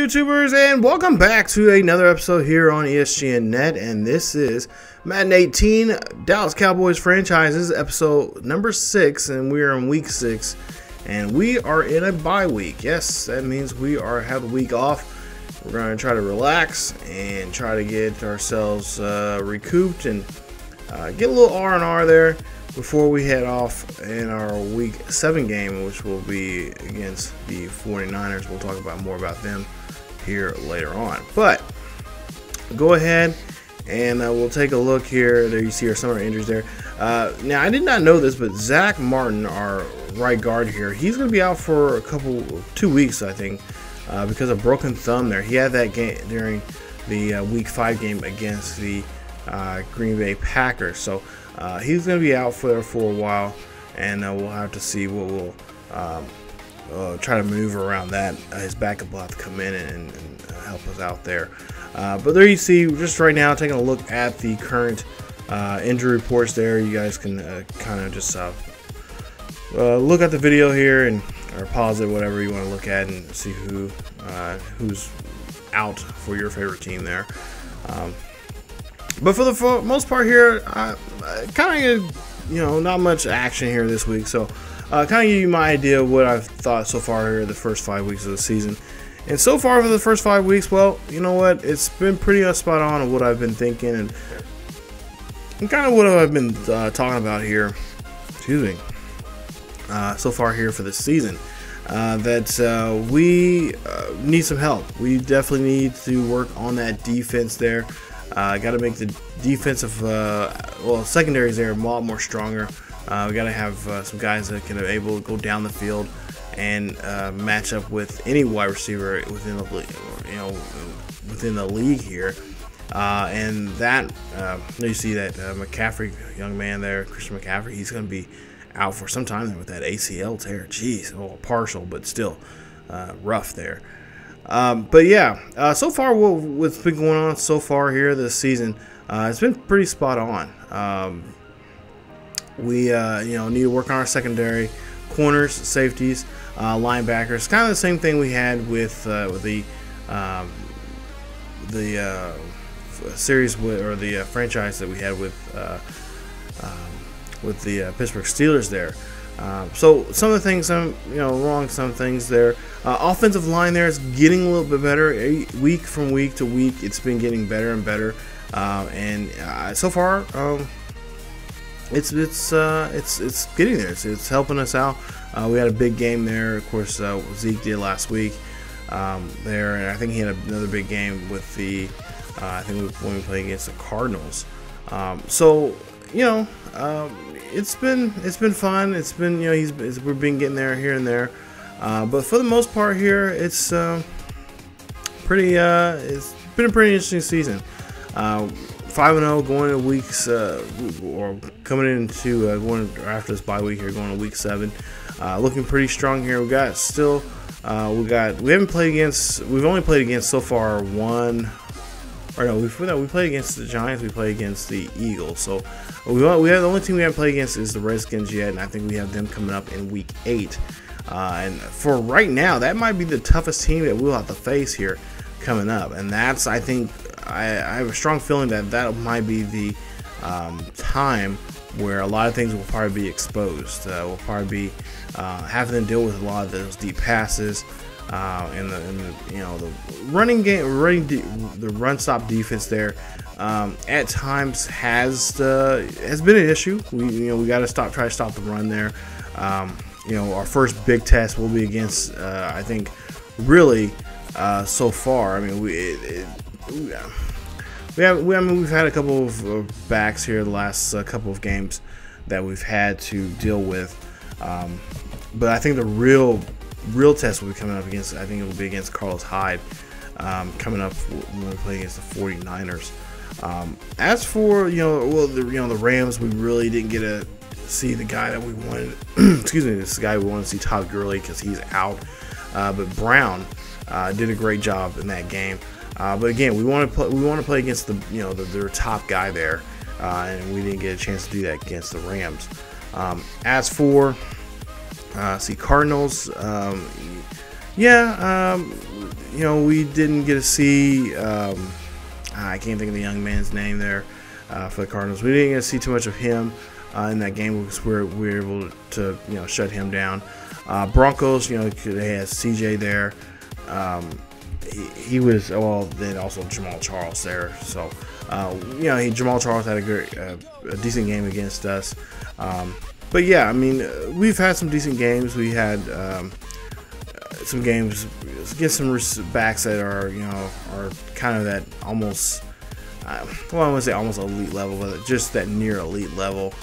YouTubers, and welcome back to another episode here on ESGNet, and this is Madden 18 Dallas Cowboys franchises episode number 6, and we are in week 6, and we are in a bye week. Yes, that means we have a week off. We're going to try to relax and try to get ourselves recouped and get a little R&R there before we head off in our week 7 game, which will be against the 49ers. We'll talk about more about them here later on. But go ahead and we'll take a look here. There you see our summer injuries there. Now, I did not know this, but Zach Martin, our right guard here, he's going to be out for 2 weeks, I think, because of broken thumb there. He had that game during the week 5 game against the Green Bay Packers. So he's going to be out for a while, and we'll have to see what we'll try to maneuver around that. His backup will have to come in and help us out there. But there you see, just right now, taking a look at the current injury reports there. You guys can kind of just look at the video here or pause it, whatever you want to look at, and see who's out for your favorite team there. But for the most part here, kind of, not much action here this week. So, kind of give you my idea of what I've thought so far here the first 5 weeks of the season. And so far for the first 5 weeks, well, you know what? It's been pretty spot on of what I've been thinking and kind of what I've been talking about here. Excuse me. So far here for this season, that we need some help. We definitely need to work on that defense there. Got to make the defensive, secondaries there a lot more stronger. We got to have some guys that can be able to go down the field and match up with any wide receiver within the league here. And that you see that McCaffrey, young man there, Christian McCaffrey, he's going to be out for some time there with that ACL tear. Jeez, partial, but still rough there. But yeah, so far what's been going on so far here this season, it's been pretty spot on. We need to work on our secondary, corners, safeties, linebackers. Kind of the same thing we had with the series or the franchise that we had with the Pittsburgh Steelers there. So some of the things wrong, some things there. Offensive line there is getting a little bit better week from week to week. It's been getting better and better, and so far it's getting there. It's helping us out. We had a big game there, of course. Zeke did last week there, and I think he had another big game with the when we played against the Cardinals. So it's been fun. It's been we've been getting there here and there, but for the most part here, it's been a pretty interesting season. 5-0 going to weeks or coming into going after this bye week here, going to week 7, looking pretty strong here. We got still we haven't played against. We've only played against so far one. Or no, we played against the Giants. We played against the Eagles. So we have the only team we haven't played against is the Redskins yet, and I think we have them coming up in week 8. And for right now, that might be the toughest team that we'll have to face here coming up. And that's, I think, I have a strong feeling that might be the time where a lot of things will probably be exposed. We'll probably be having to deal with a lot of those deep passes. And the running game, the run stop defense there, at times has been an issue. We got to try to stop the run there. Our first big test will be against I think really so far. I mean we've had a couple of backs here the last couple of games that we've had to deal with, but I think the real test will be coming up against. I think it will be against Carlos Hyde, coming up when we play against the 49ers. As for the Rams, we really didn't get to see the guy that we wanted. Excuse me, this guy we wanted to see, Todd Gurley, because he's out. But Brown did a great job in that game. But again, we want to play against their top guy there, and we didn't get a chance to do that against the Rams. As for Cardinals, you know, we didn't get to see. I can't think of the young man's name there for the Cardinals. We didn't get to see too much of him in that game because we were able to, you know, shut him down. Broncos, you know, they had CJ there. He was, well, then also Jamal Charles there. So, you know, Jamal Charles had a decent game against us. But yeah, I mean, we've had some decent games. We had some games against some backs that are, you know, are kind of that almost, well, I wouldn't say almost elite level, but just that near elite level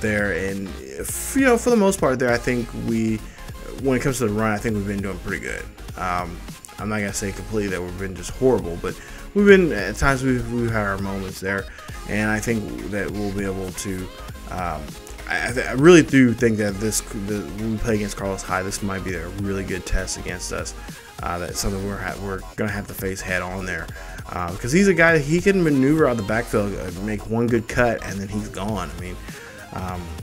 there. And if, you know, for the most part there, I think when it comes to the run, I think we've been doing pretty good. I'm not gonna say completely that we've been just horrible, but we've been, at times we've had our moments there, and I think that we'll be able to. I really do think that when we play against Carlos High, this might be a really good test against us. That's something we're gonna have to face head on there, because he's a guy that he can maneuver out the backfield, make one good cut, and then he's gone. I mean,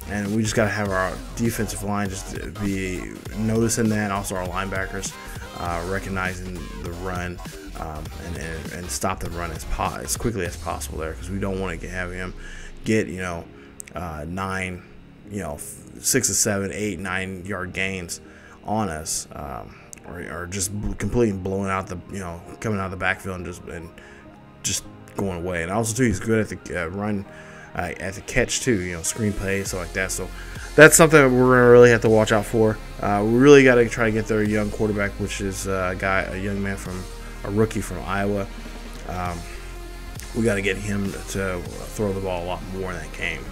and we just got to have our defensive line just be noticing that, also our linebackers recognizing the run and stop the run as quickly as possible there, because we don't want to have him get, you know, 9, you know, 6 or 7, 8, 9 yard gains on us, or just completely blowing out the, you know, coming out of the backfield and just going away. And also too, he's good at the run, at the catch too, you know, screen play, stuff like that. So that's something that we're gonna really have to watch out for. We really got to try to get their young quarterback, which is a young man a rookie from Iowa. We got to get him to throw the ball a lot more in that game,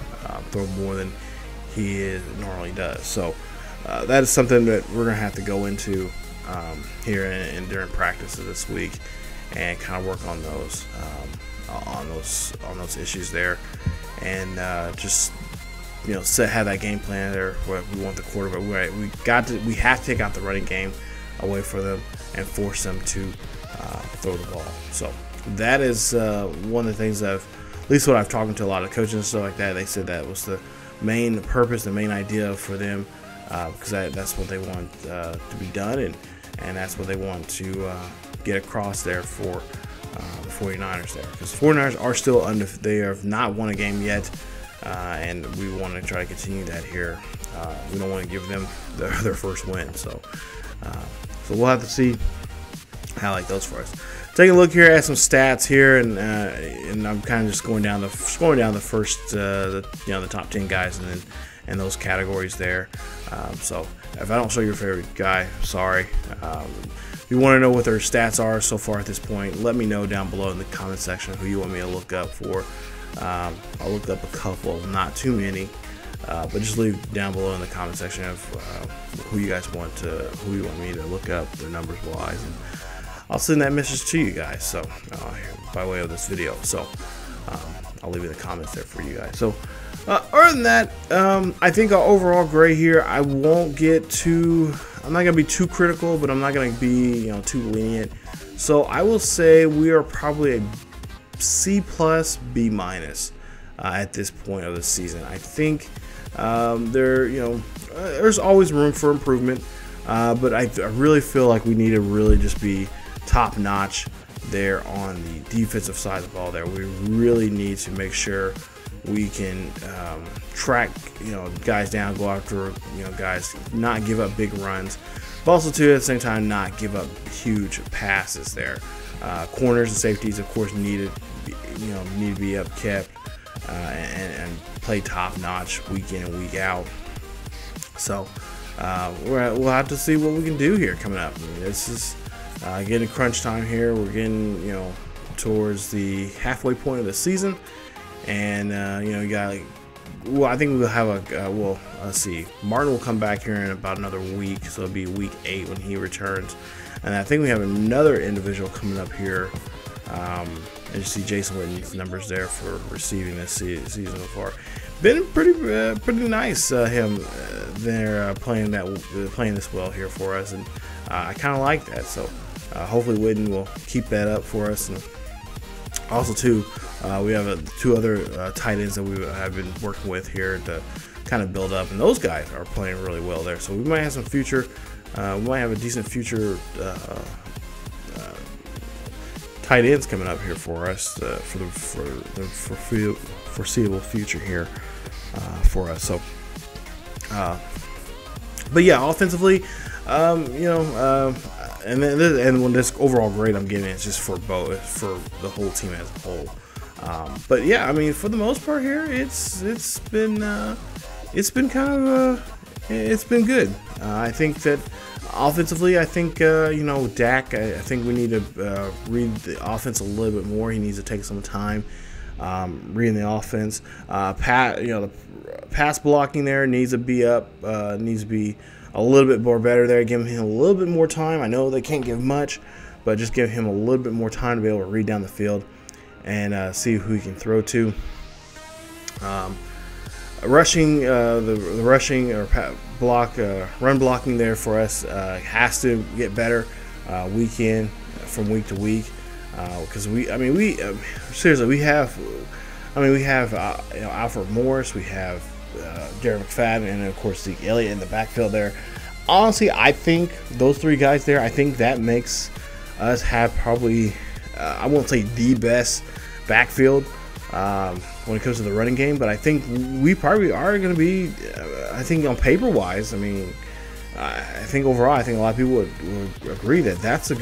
throw more than he normally does. So that is something that we're gonna have to go into here and during practices this week, and kind of work on those issues there, and just, you know, have that game plan there where we want the quarterback. We have to take out the running game away from them and force them to throw the ball. So that is one of the things that at least what I've talked to a lot of coaches and stuff like that, they said that was the main purpose, the main idea for them, because that's what they want to be done, and that's what they want to get across there for the 49ers there, because the 49ers are still they have not won a game yet, and we want to try to continue that here. We don't want to give them their first win, so we'll have to see how it goes for us. Taking a look here at some stats here, and I'm kind of just going down the first, you know, the top 10 guys, and those categories there. So if I don't show your favorite guy, sorry. If you want to know what their stats are so far at this point, let me know down below in the comment section who you want me to look up for. I'll look up a couple, not too many, but just leave down below in the comment section of who you want me to look up, their numbers wise, and I'll send that message to you guys. So by way of this video, so I'll leave it in the comments there for you guys. So other than that, I think our overall grade here, I'm not gonna be too critical, but I'm not gonna be, you know, too lenient. So I will say we are probably a C+, B- at this point of the season. I think there's always room for improvement, but I really feel like we need to really just be top notch there on the defensive side of the ball there. We really need to make sure we can track, you know, guys down, go after, you know, guys, not give up big runs, but also too at the same time not give up huge passes there. Corners and safeties, of course, need to be upkept and play top notch week in and week out. So we'll have to see what we can do here coming up. I mean, this is getting crunch time here. We're getting, you know, towards the halfway point of the season, and you know, you got, well, I think we'll have let's see, Martin will come back here in about another week, so it'll be week 8 when he returns, and I think we have another individual coming up here. And you see Jason Witten's numbers there for receiving this season so far. Been pretty nice, him there playing this well here for us, and I kind of like that. So hopefully Witten will keep that up for us. And also too, we have 2 other tight ends that we have been working with here to kind of build up, and those guys are playing really well there. So we might have some future, we might have a decent future tight ends coming up here for us for the foreseeable future here for us. So, but yeah, offensively, and when this overall grade I'm giving it's just for the whole team as a whole. But yeah, I mean, for the most part here, it's been kind of it's been good. I think that offensively, I think Dak. I think we need to read the offense a little bit more. He needs to take some time reading the offense. The pass blocking there needs to be up. Needs to be a little bit more better there. Give him a little bit more time. I know they can't give much, but just give him a little bit more time to be able to read down the field and see who he can throw to. Rushing, the rushing or run blocking there for us has to get better from week to week, because seriously we have Alfred Morris, we have Jared McFadden, and of course Zeke Elliott in the backfield there. Honestly, I think those three guys there, I think that makes us have probably I won't say the best backfield when it comes to the running game, but I think we probably are going to be, I think on paper wise, I mean, I think overall, I think a lot of people would agree that that's a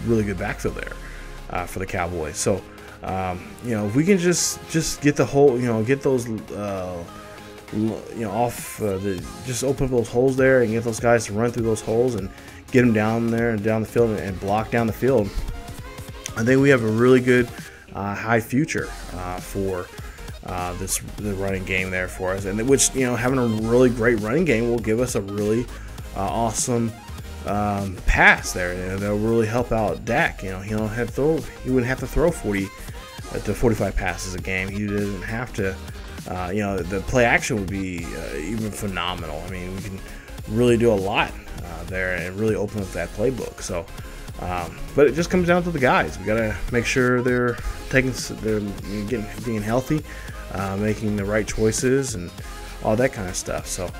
really good backfield there for the Cowboys. So, if we can just get the whole, get those, just open up those holes there and get those guys to run through those holes and get them down there and down the field and block down the field. I think we have a really good high future for the running game there for us, and which having a really great running game will give us a really awesome pass there, and that'll really help out Dak. He wouldn't have to throw 40 to 45 passes a game. He doesn't have to. The play action would be even phenomenal. I mean, we can really do a lot there and really open up that playbook. So. But it just comes down to the guys. We gotta make sure they're being healthy, making the right choices, and all that kind of stuff. So,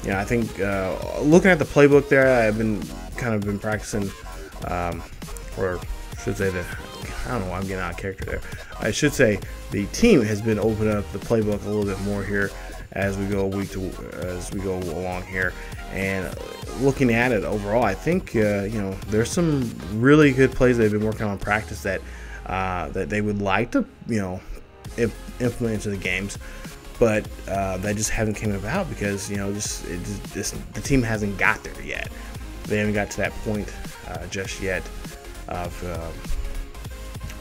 I think looking at the playbook there, I've been practicing, or should say that I don't know why I'm getting out of character there. I should say the team has been opening up the playbook a little bit more here as we go along here, and looking at it overall, I think there's some really good plays they've been working on in practice that they would like to implement into the games, but that just haven't came about because the team hasn't got there yet. They haven't got to that point just yet of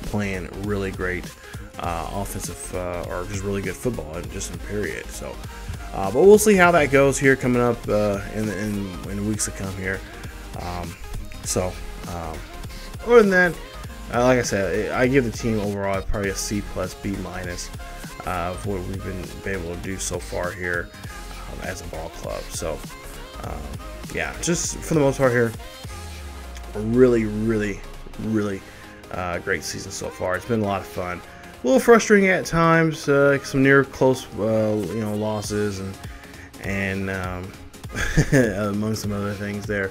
playing really great offensive or just really good football just in period. So, but we'll see how that goes here coming up in the weeks to come here. Other than that, like I said, I give the team overall probably a C+, B- of what we've been able to do so far here as a ball club. So, yeah, just for the most part here, a really great season so far. It's been a lot of fun. A little frustrating at times, some near close, losses and among some other things there.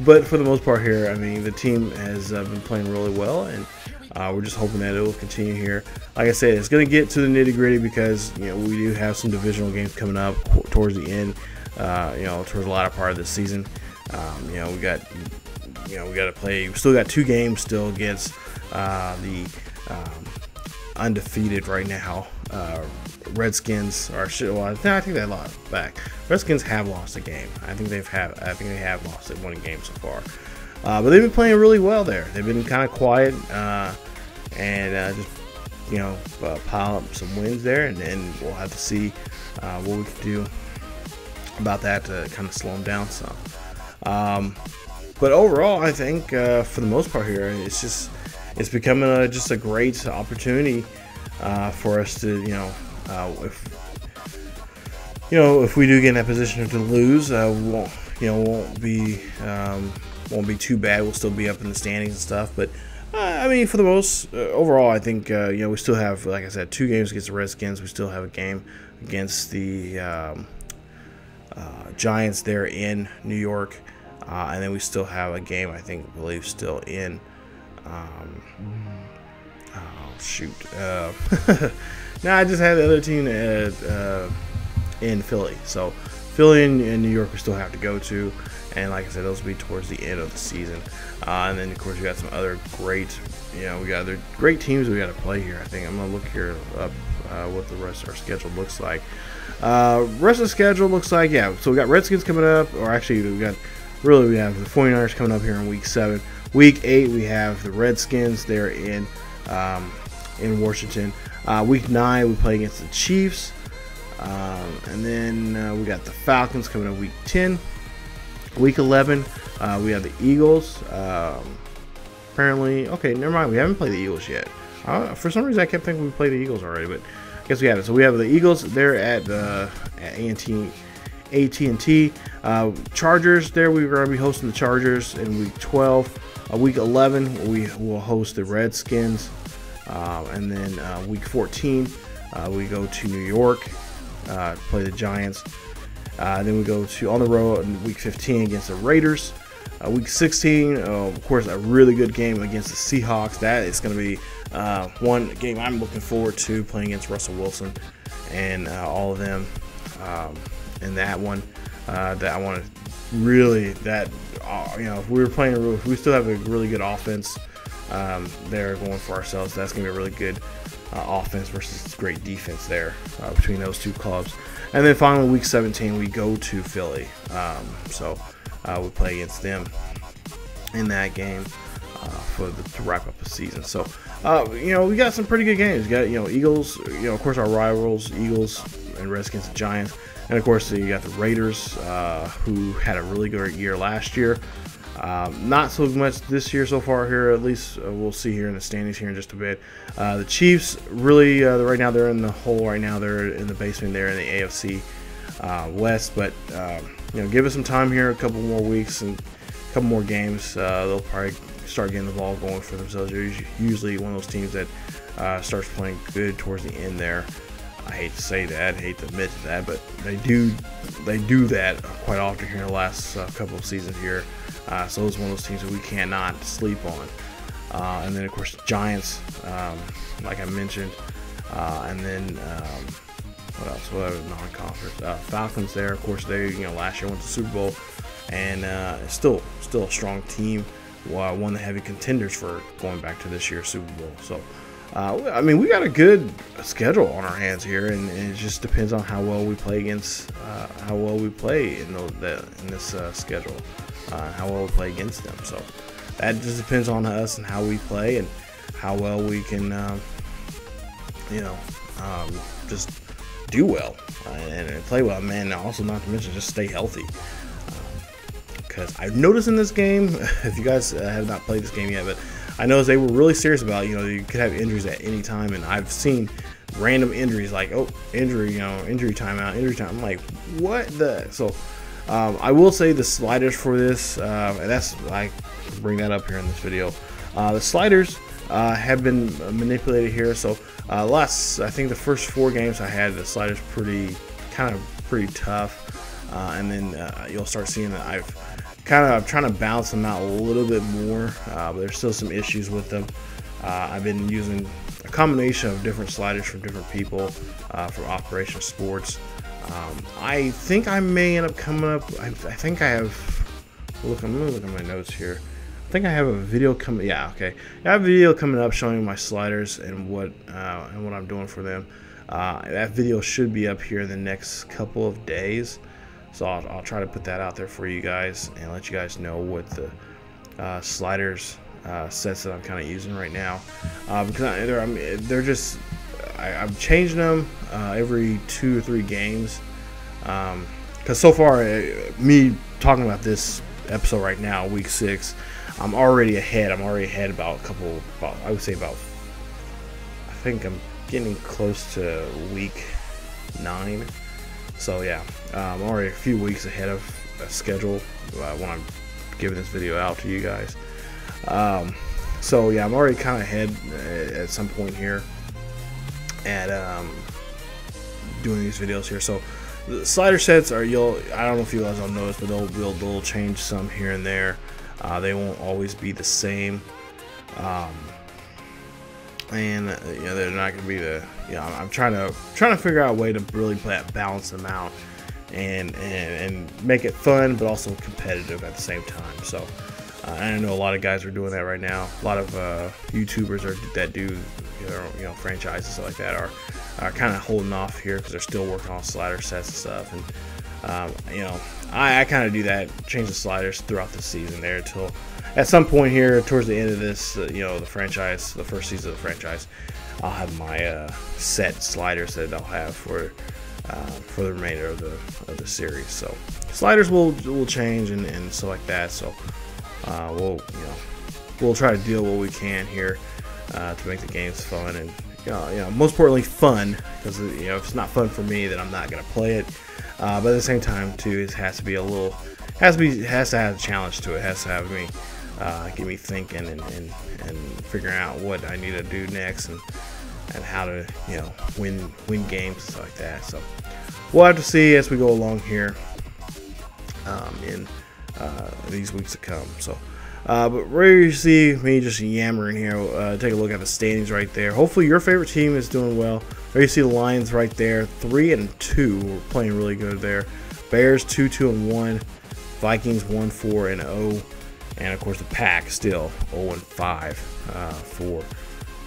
But for the most part here, I mean, the team has been playing really well, and we're just hoping that it will continue here. Like I said, it's going to get to the nitty-gritty because we do have some divisional games coming up towards the end, towards the latter part of the season. We got to play. We still got 2 games still against the undefeated right now Redskins. I think they lost back. Redskins have lost a game. I think they have lost one game so far. But they've been playing really well there. They've been kind of quiet and just pile up some wins there, and then we'll have to see what we can do about that to kind of slow them down some. But overall, I think for the most part here, it's becoming just a great opportunity for us to, if we do get in that position to lose, won't be too bad. We'll still be up in the standings and stuff. But I mean, for the most overall, I think we still have, like I said, 2 games against the Redskins. We still have a game against the Giants there in New York. And then we still have a game, I believe, still in Oh shoot. Now I just had the other team in Philly. So Philly and New York we still have to go to, and like I said, those will be towards the end of the season. And then of course we got some other great, we got other great teams we got to play here. I think I'm gonna look here up what the rest of our schedule looks like. Rest of the schedule looks like, so we got Redskins coming up, or actually we have the 49ers coming up here in week 7. Week 8 we have the Redskins there in Washington. Week 9 we play against the Chiefs, and then we got the Falcons coming up week 10. Week 11 we have the Eagles. Apparently, okay, never mind, we haven't played the Eagles yet. For some reason I kept thinking we played the Eagles already, but I guess we have it. So we have the Eagles there at AT&T. Chargers there, we're going to be hosting the Chargers in week 12. Week 11 we will host the Redskins, and then week 14 we go to New York to play the Giants. Then we go to on the road in week 15 against the Raiders. Week 16, of course, a really good game against the Seahawks. That is going to be one game I'm looking forward to, playing against Russell Wilson and all of them in that one. That I want to really, if we were playing, if we still have a really good offense there going for ourselves, that's going to be a really good offense versus great defense there between those two clubs. And then finally, week 17, we go to Philly. So we play against them in that game to wrap up the season. So, we got some pretty good games. We got, Eagles, of course, our rivals, Eagles and Redskins and Giants. And, of course, you got the Raiders, who had a really good year last year. Not so much this year so far here, at least we'll see here in the standings here in just a bit. The Chiefs, really, right now they're in the hole right now. They're in the basement there in the AFC West. But, give us some time here, a couple more weeks and a couple more games. They'll probably start getting the ball going for themselves. They're usually one of those teams that starts playing good towards the end there. I hate to say that, I hate to admit to that, but they do that quite often here in the last couple of seasons here. So it's one of those teams that we cannot sleep on. And then of course the Giants, like I mentioned, and then what else? What other non-conference? Falcons there, of course. They last year went to the Super Bowl, and still a strong team. One of the heavy contenders for going back to this year's Super Bowl. So. We got a good schedule on our hands here, and it just depends on how well we play against, how well we play in this schedule, how well we play against them. So that just depends on us and how we play and how well we can, just do well and play well. Man, also not to mention just stay healthy. Because I've noticed in this game, if you guys have not played this game yet, but I noticed they were really serious about, you could have injuries at any time, and I've seen random injuries like, injury, injury timeout, injury time. I'm like, what the? So I will say the sliders for this, and I bring that up here in this video. The sliders have been manipulated here. So I think the first 4 games I had the sliders pretty tough, and then you'll start seeing that I'm trying to balance them out a little bit more, but there's still some issues with them. I've been using a combination of different sliders from different people from Operation Sports. I think I may end up coming up. I think I have. I'm gonna look at my notes here. I think I have a video coming. Yeah, okay. I have a video coming up showing my sliders and what I'm doing for them. That video should be up here in the next couple of days. So I'll try to put that out there for you guys and let you guys know what the sliders sets that I'm kind of using right now, because they're just I'm changing them every 2 or 3 games, because so far me talking about this episode right now, week 6, I'm already ahead. About I would say about, I think I'm getting close to week 9. So yeah, I'm already a few weeks ahead of schedule when I'm giving this video out to you guys. So yeah, I'm already kind of ahead at some point here at doing these videos here. So the slider sets are, I don't know if you guys will notice, but they'll change some here and there. They won't always be the same. And you know, they're not going to be the, you know, I'm trying to figure out a way to really balance them out and make it fun but also competitive at the same time. So I know a lot of guys are doing that right now. A lot of YouTubers that do you know franchises and stuff like that are kind of holding off here because they're still working on slider sets and stuff. And you know, I kind of do that, change the sliders throughout the season there until at some point here towards the end of this, you know, the franchise, the first season of the franchise, I'll have my set sliders that I'll have for the remainder of the series. So sliders will change and stuff like that. So we'll try to deal what we can here to make the games fun and you know most importantly fun, because you know if it's not fun for me, then I'm not gonna play it. But at the same time too, it has to be a little, has to have a challenge to it. It has to have me get me thinking and figuring out what I need to do next and how to, you know, win games and stuff like that. So we'll have to see as we go along here in these weeks to come. So but where you see me just yammering here, take a look at the standings right there. Hopefully your favorite team is doing well. There you see the Lions right there, 3-2. We're playing really good there. Bears 2-1, Vikings 1-4-0, and of course the Pack still 0-5 for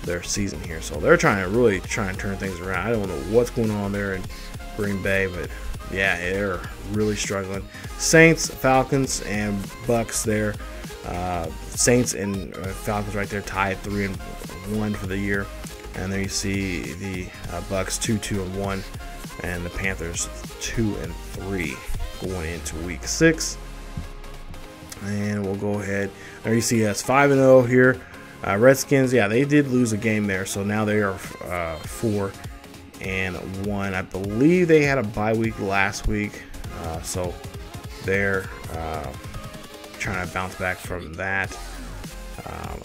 their season here. So they're really trying to turn things around. I don't know what's going on there in Green Bay, but yeah, they're really struggling. Saints, Falcons, and Bucks there. Saints and Falcons right there tied 3-1 for the year. And there you see the Bucks 2-1 and the Panthers 2-3 going into week 6. And we'll go ahead. There you see us 5-0 here. Redskins, yeah, they did lose a game there, so now they are 4-1. I believe they had a bye week last week, so they're trying to bounce back from that.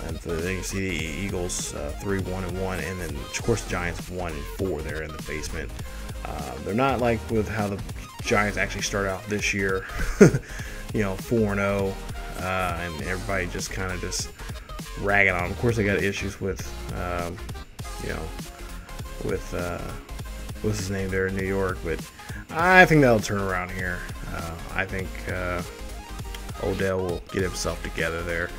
And then you see the Eagles 3-1-1, and then of course the Giants 1-4 there in the basement. They're not like with how the Giants actually started out this year, you know, 4-0, and everybody just kind of just ragging on them. Of course, they got issues with, you know, with what's his name there in New York, but I think that'll turn around here. I think Odell will get himself together there.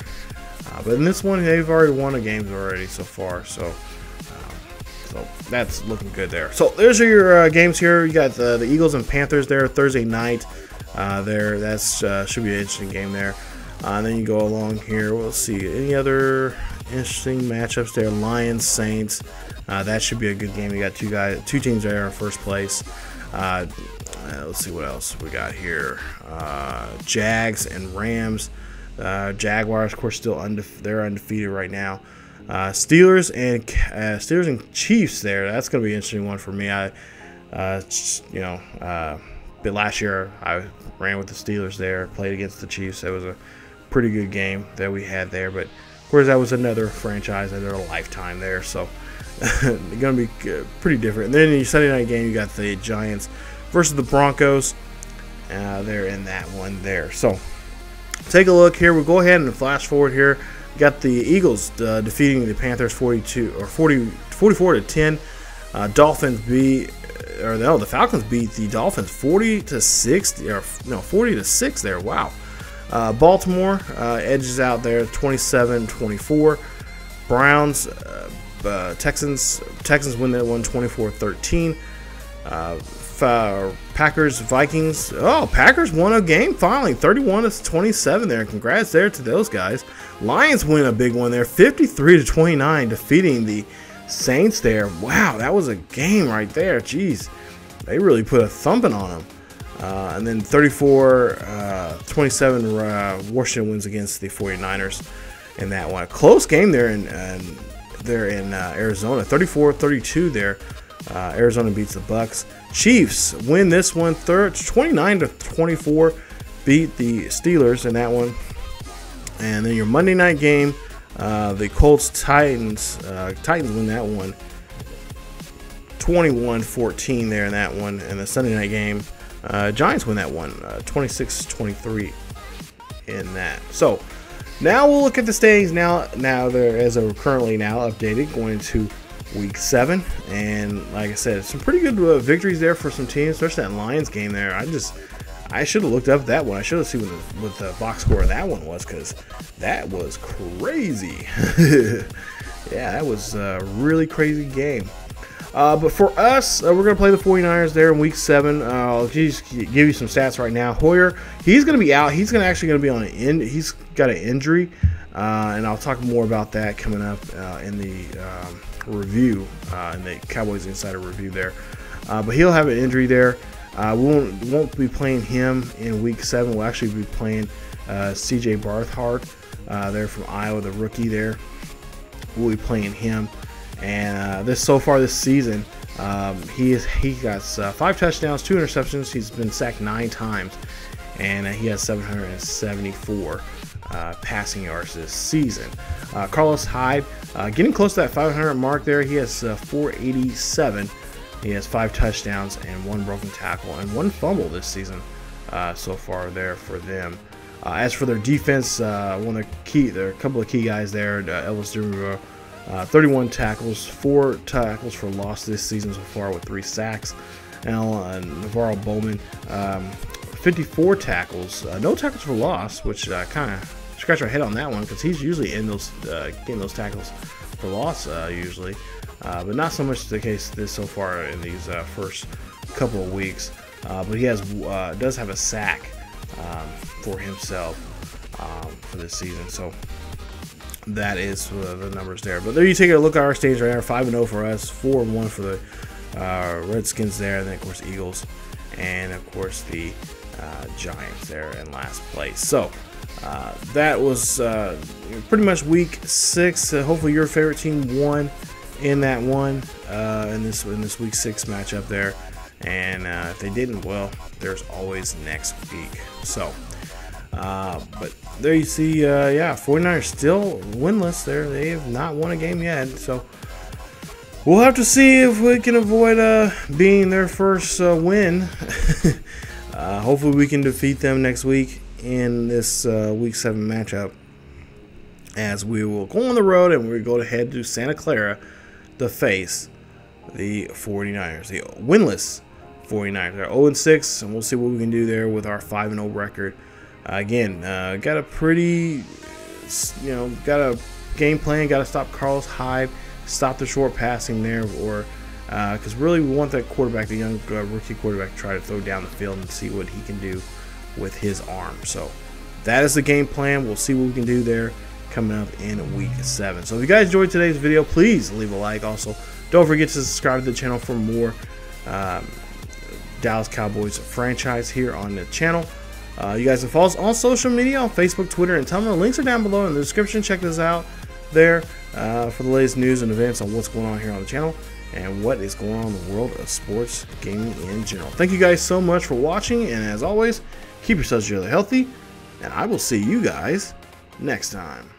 But in this one, they've already won the games already so far, so that's looking good there. So there's your games here. You got the Eagles and Panthers there Thursday night. There, that's should be an interesting game there. And then you go along here. We'll see any other interesting matchups there. Lions, Saints. That should be a good game. You got two teams there in first place. Let's see what else we got here. Jags and Rams. Jaguars, of course, still they're undefeated right now. Steelers and Chiefs there. That's going to be an interesting one for me. But last year I ran with the Steelers there, played against the Chiefs. That was a pretty good game that we had there. But of course, that was another franchise and their lifetime there, so they're going to be pretty different. And then in your Sunday night game, you got the Giants versus the Broncos. They're in that one there. So take a look here. We'll go ahead and flash forward here. We got the Eagles defeating the Panthers 44-10. The Falcons beat the Dolphins 40-6 there. Wow. Baltimore edges out there 27-24. Browns, Texans win that one 24-13. Packers, Vikings. Oh, Packers won a game finally, 31-27 there. Congrats there to those guys. Lions win a big one there, 53-29, defeating the Saints there. Wow, that was a game right there. Jeez, they really put a thumping on them. And then 34-27, Washington wins against the 49ers in that one. A close game there in Arizona, 34-32 there. Arizona beats the Bucks. Chiefs win this one 29-24, beat the Steelers in that one. And then your Monday night game, the Colts-Titans. Titans win that one 21-14 there in that one. And the Sunday night game, Giants win that one 26-23 in that. So Now we'll look at the standings now they're as of currently now updated going into week 7, and like I said, some pretty good victories there for some teams, especially that Lions game there. I should have looked up that one. I should have seen what the box score of that one was, because that was crazy. Yeah, that was a really crazy game. But for us, we're going to play the 49ers there in week 7. I'll just give you some stats right now. Hoyer, he's going to be out. He's actually going to be on he's got an injury, and I'll talk more about that coming up in the review, in the Cowboys Insider review there. But he'll have an injury there. We won't be playing him in week 7. We'll actually be playing CJ Barthard there from Iowa, the rookie there. We'll be playing him. And so far this season, he got 5 touchdowns, 2 interceptions. He's been sacked 9 times, and he has 774 passing yards this season. Carlos Hyde, getting close to that 500 mark there. He has 487. He has 5 touchdowns and 1 broken tackle and 1 fumble this season so far there for them. As for their defense, there are a couple of key guys there. Elvis Duran, 31 tackles, 4 tackles for loss this season so far with 3 sacks. Navarro Bowman, 54 tackles, no tackles for loss, which kind of scratch our head on that one, because he's usually in those getting those tackles for loss usually, but not so much the case so far in these first couple of weeks. But he does have a sack for himself for this season. So that is the numbers there. But there you take a look at our standings right now. 5-0 for us, 4-1 for the Redskins there, and then of course Eagles, and of course the Giants there in last place. So that was pretty much week 6. Hopefully your favorite team won in that one in this week 6 matchup there. And if they didn't, well, there's always next week. So but there you see, yeah, 49ers still winless there. They have not won a game yet. So we'll have to see if we can avoid being their first win. Hopefully we can defeat them next week in this week 7 matchup, as we will go on the road and we go ahead to Santa Clara to face the 49ers, the winless 49ers. They're 0-6, and we'll see what we can do there with our 5-0 record. Again, got a pretty, got a game plan. Got to stop Carlos Hyde, stop the short passing there, or because really we want that quarterback, the young rookie quarterback, to try to throw down the field and see what he can do with his arm. So that is the game plan. We'll see what we can do there coming up in week 7. So if you guys enjoyed today's video, please leave a like. Also, don't forget to subscribe to the channel for more Dallas Cowboys franchise here on the channel. You guys can follow us on social media, on Facebook, Twitter, and Tumblr. Links are down below in the description. Check this out there for the latest news and events on what's going on here on the channel and what is going on in the world of sports gaming in general. Thank you guys so much for watching, and as always, keep yourselves really healthy, and I will see you guys next time.